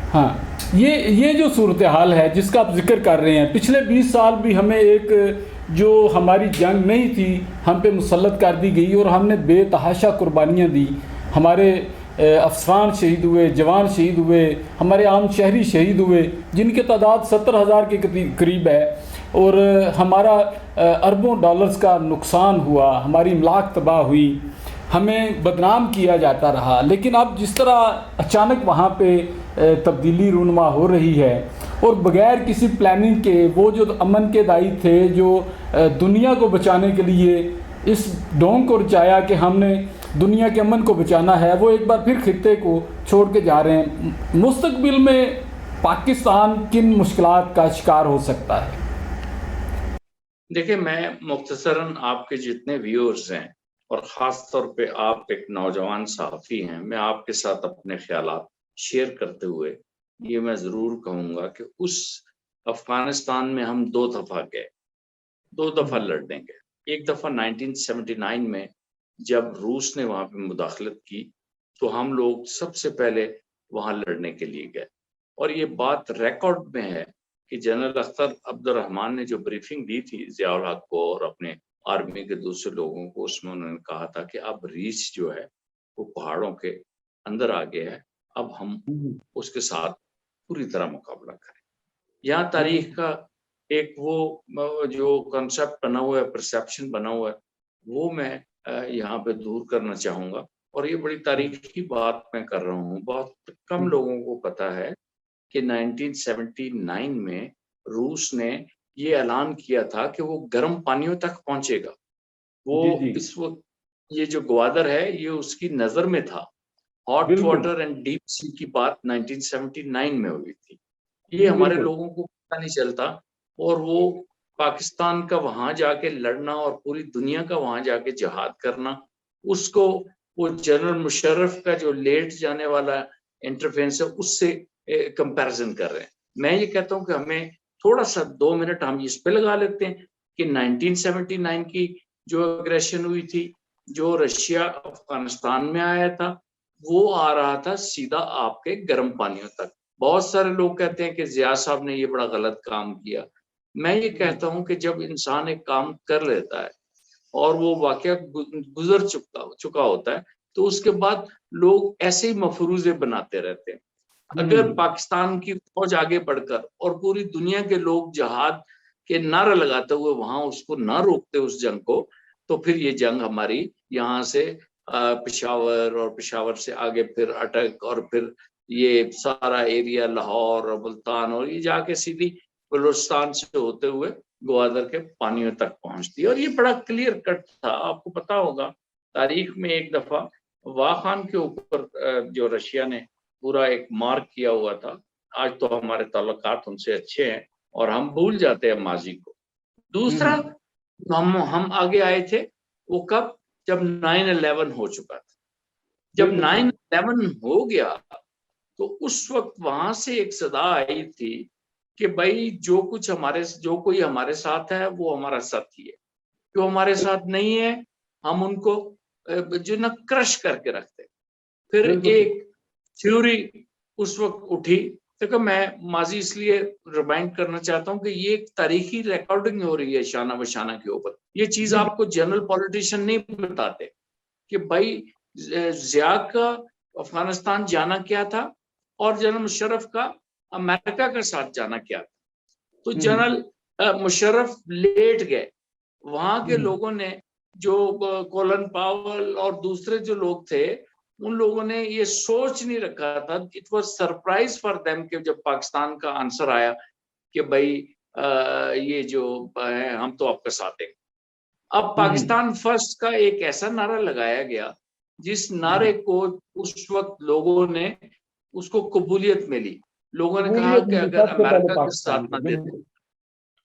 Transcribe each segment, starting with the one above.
हाँ, ये जो सूरत हाल है जिसका आप जिक्र कर रहे हैं, पिछले 20 साल भी हमें एक जो हमारी जंग नहीं थी हम पे मुसल्लत कर दी गई और हमने बेतहाशा कुर्बानियाँ दी। हमारे अफसरान शहीद हुए, जवान शहीद हुए, हमारे आम शहरी शहीद हुए जिनकी तादाद 70,000 के करीब है। और हमारा अरबों डॉलर्स का नुकसान हुआ, हमारी इमलाक तबाह हुई, हमें बदनाम किया जाता रहा। लेकिन अब जिस तरह अचानक वहाँ पे तब्दीली रूनुमा हो रही है और बग़ैर किसी प्लानिंग के वो जो अमन के दाई थे, जो दुनिया को बचाने के लिए इस ढोंग को रचाया कि हमने दुनिया के अमन को बचाना है, वो एक बार फिर खित्ते को छोड़ के जा रहे हैं। मुस्तकबिल में पाकिस्तान किन मुश्किलात का शिकार हो सकता है? देखिए, मैं मुख्तसरन आपके जितने व्यूअर्स हैं और ख़ास तौर पे आप एक नौजवान सहाफ़ी हैं, मैं आपके साथ अपने ख़्यालात शेयर करते हुए ये मैं ज़रूर कहूँगा कि उस अफ़गानिस्तान में हम 2 दफ़ा गए, 2 दफ़ा लड़ने गए। एक दफ़ा 1979 में जब रूस ने वहाँ पे मुदाखलत की, तो हम लोग सबसे पहले वहाँ लड़ने के लिए गए। और ये बात रिकॉर्ड में है कि जनरल अख्तर अब्दुर्रहमान ने जो ब्रीफिंग दी थी ज़िया उल हक को और अपने आर्मी के दूसरे लोगों को, उसमें उन्होंने कहा था कि अब रीच जो है वो पहाड़ों के अंदर आ गया है, अब हम उसके साथ पूरी तरह मुकाबला करें। यहाँ तारीख का एक वो जो कॉन्सेप्ट बना हुआ है, परसेप्शन बना हुआ है, वो मैं यहाँ पे दूर करना चाहूँगा। और ये बड़ी तारीखी बात मैं कर रहा हूँ, बहुत कम लोगों को पता है कि 1979 में रूस ने ये ऐलान किया था कि वो गर्म पानियों तक पहुँचेगा। जी, वो जी। इस वक़्त ये जो ग्वादर है, ये उसकी नज़र में था। हॉट बिल्कुल, वाटर एंड डीप सी की बात 1979 में हुई थी। ये जी हमारे बिल्कुल। लोगों को पता नहीं चलता। और वो पाकिस्तान का वहाँ जाके लड़ना और पूरी दुनिया का वहाँ जाके जिहाद करना, उसको वो जनरल मुशर्रफ का जो लेट जाने वाला इंटरफेरेंस है, उससे कंपैरिज़न कर रहे हैं। मैं ये कहता हूँ कि हमें थोड़ा-सा 2 मिनट हम इस पे लगा लेते हैं कि 1979 की जो एग्रेशन हुई थी, जो रशिया अफ़गानिस्तान में आया था, वो आ रहा था सीधा आपके गर्म पानियों तक। बहुत सारे लोग कहते हैं कि ज़िया साहब ने ये बड़ा गलत काम किया। मैं ये कहता हूँ कि जब इंसान एक काम कर लेता है और वो वाक़या गुज़र चुका होता है, तो उसके बाद लोग ऐसे ही मफ़रूज़े बनाते रहते हैं। अगर पाकिस्तान की फ़ौज आगे बढ़कर और पूरी दुनिया के लोग जिहाद के नारा लगाते हुए वहाँ उसको ना रोकते उस जंग को, तो फिर ये जंग हमारी यहाँ से पेशावर और पेशावर से आगे फिर अटक और फिर ये सारा एरिया लाहौर और मुल्तान और ये जाके सीधी बलूचिस्तान से होते हुए ग्वादर के पानियों तक पहुँचती है। और ये बड़ा क्लियर कट था, आपको पता होगा तारीख में एक दफ़ा वाह खान के ऊपर जो रशिया ने पूरा एक मार्क किया हुआ था। आज तो हमारे ताल्लुकात उनसे अच्छे हैं और हम भूल जाते हैं माज़ी को। दूसरा, हम आगे आए थे, वो कब? जब 9/11 हो चुका था। जब बिल्कुल सही। 9/11 हो गया, तो उस वक़्त वहाँ से एक सदा आई थी कि भई जो कोई हमारे साथ है, वो हमारा साथी है। जो हमारे साथ नहीं है, हम उनको जो ना क्रश करके रखते हैं। फिर बिल्कुल सही। एक थ्योरी उस वक़्त उठी। देखो, मैं माज़ी इसलिए रिमाइंड करना चाहता हूँ कि ये एक तारीखी रिकॉर्डिंग हो रही है शाना-बशाना के ऊपर। ये चीज़ जी, आपको जनरल पॉलिटिशियन नहीं बताते कि भई ज़िया का अफ़गानिस्तान जाना क्या था और जनरल मुशर्रफ का अमेरिका के साथ जाना क्या था। तो जनरल मुशर्रफ लेट गए। वहाँ के लोगों ने जो कॉलिन पावेल और दूसरे जो लोग थे, उन लोगों ने ये सोच नहीं रखा था। It was surprise for them कि जब पाकिस्तान का आंसर आया कि भई ये जो है हम तो आपके साथ हैं। अब पाकिस्तान फर्स्ट का एक ऐसा नारा लगाया गया, जिस नारे को उस वक़्त लोगों ने उसको कबूलियत मिली। लोगों ने कहा कबूलियत कि मिली अगर सबसे पहले अमेरिका के पाकिस्तान साथ को, ना देते। बिल्कुल।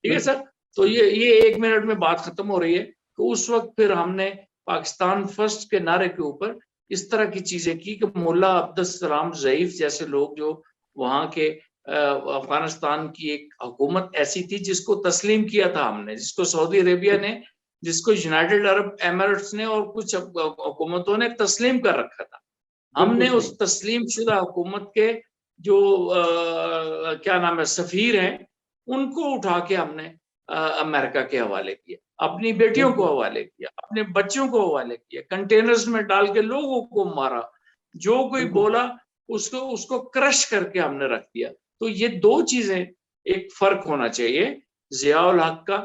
ठीक है बिल्कुल। सर? तो ये 1 मिनट में बात खत्म हो रही है कि उस वक़्त फिर हमने पाकिस्तान फर्स्ट के नारे के ऊपर इस तरह की चीज़ें की कि मुल्ला अब्दुल सलाम ज़ईफ़ जैसे लोग जो वहाँ के अफ़गानिस्तान की एक हुकूमत ऐसी थी जिसको तस्लीम किया था हमने, जिसको सऊदी अरेबिया ने, जिसको यूनाइटेड अरब एमिरेट्स ने और कुछ हुकूमतों ने तस्लीम कर रखा था। बिल्कुल हमने सही। उस तस्लीम शुदा हुकूमत के जो क्या नाम है सफीर हैं, उनको उठा के हमने अमेरिका के हवाले किया, अपनी बेटियों को हवाले किया, अपने बच्चों को हवाले किया, कंटेनर्स में डाल के लोगों को मारा, जो कोई बोला उसको उसको क्रश करके हमने रख दिया। तो ये दो चीजें, एक फर्क होना चाहिए, जियाउल हक का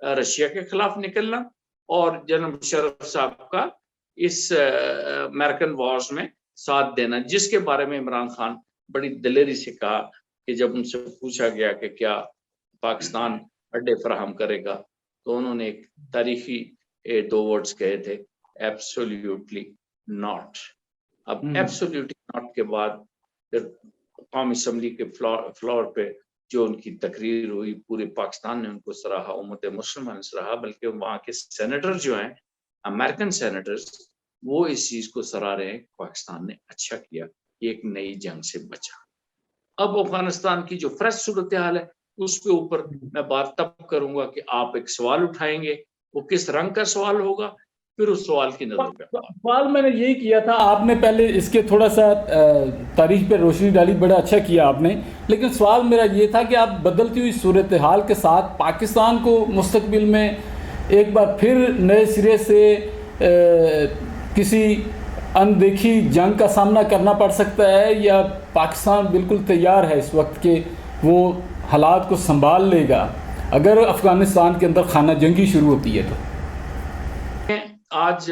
रशिया के खिलाफ निकलना और जनरल मुशर्रफ साहब का इस अमेरिकन वॉर्स में साथ देना, जिसके बारे में इमरान खान बड़ी दिलेरी से कहा कि जब उनसे पूछा गया कि क्या पाकिस्तान अड्डे फराहम करेगा, तो उन्होंने एक तारीखी दो वर्ड्स कहे थे, एब्सोल्युटली नॉट। अब एब्सोल्युटली नॉट के बाद फिर कौमी असम्बली के फ्लोर पे जो उनकी तकरीर हुई, पूरे पाकिस्तान ने उनको सराहा, उम्मत मुसलमान ने सराहा, बल्कि वहाँ के सेनेटर जो हैं, अमेरिकन सेनेटर्स, वो इस चीज को सराह रहे हैं, पाकिस्तान ने अच्छा किया, एक नई जंग से बचा। अब अफगानिस्तान की जो फ्रेश सूरत हाल है, उसके ऊपर मैं बात तब करूंगा कि आप एक सवाल उठाएंगे, वो किस रंग का सवाल होगा, फिर उस सवाल की नजर पे सवाल मैंने यही किया था। आपने पहले इसके थोड़ा सा तारीख पे रोशनी डाली, बड़ा अच्छा किया आपने, लेकिन सवाल मेरा ये था कि आप बदलती हुई सूरत हाल के साथ पाकिस्तान को मुस्तकबिल में एक बार फिर नए सिरे से किसी अनदेखी जंग का सामना करना पड़ सकता है, या पाकिस्तान बिल्कुल तैयार है इस वक्त के वो हालात को संभाल लेगा अगर अफ़गानिस्तान के अंदर खाना जंगी शुरू होती है? तो आज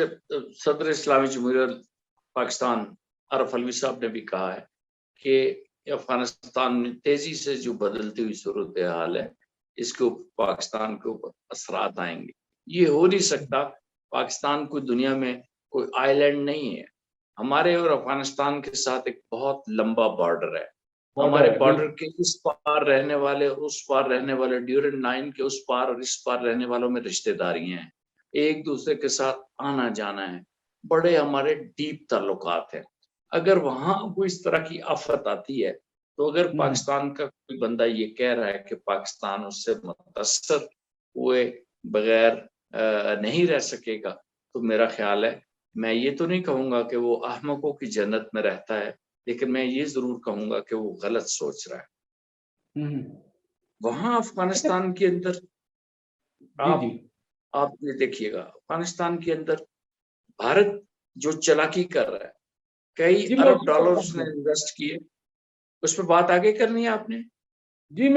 सदर इस्लामी जमहूरियत पाकिस्तान अरफ अलवी साहब ने भी कहा है कि अफगानिस्तान में तेजी से जो बदलती हुई सूरत हाल है, इसके ऊपर पाकिस्तान के ऊपर असरात आएंगे। ये हो नहीं सकता, पाकिस्तान कोई दुनिया में कोई आइलैंड नहीं है, हमारे और अफगानिस्तान के साथ एक बहुत लंबा बॉर्डर है, हमारे बॉर्डर के इस पार रहने वाले और उस पार रहने वाले, ड्यूरेंट लाइन के उस पार और इस पार रहने वालों में रिश्तेदारियां हैं, एक दूसरे के साथ आना जाना है, बड़े हमारे डीप ताल्लुकात हैं। अगर वहां कोई इस तरह की आफत आती है, तो अगर पाकिस्तान का कोई बंदा ये कह रहा है कि पाकिस्तान उससे मुतासर हुए बगैर नहीं रह सकेगा, तो मेरा ख्याल है, मैं ये तो नहीं कहूंगा कि वो अहमकों की जन्नत में रहता है, लेकिन मैं ये जरूर कहूंगा कि वो गलत सोच रहा है। वहां अफगानिस्तान के अंदर आप ये देखिएगा, अफगानिस्तान के अंदर भारत जो चालाकी कर रहा है, कई अरब डॉलर उसने इन्वेस्ट किए, उस पर बात आगे करनी है आपने। जी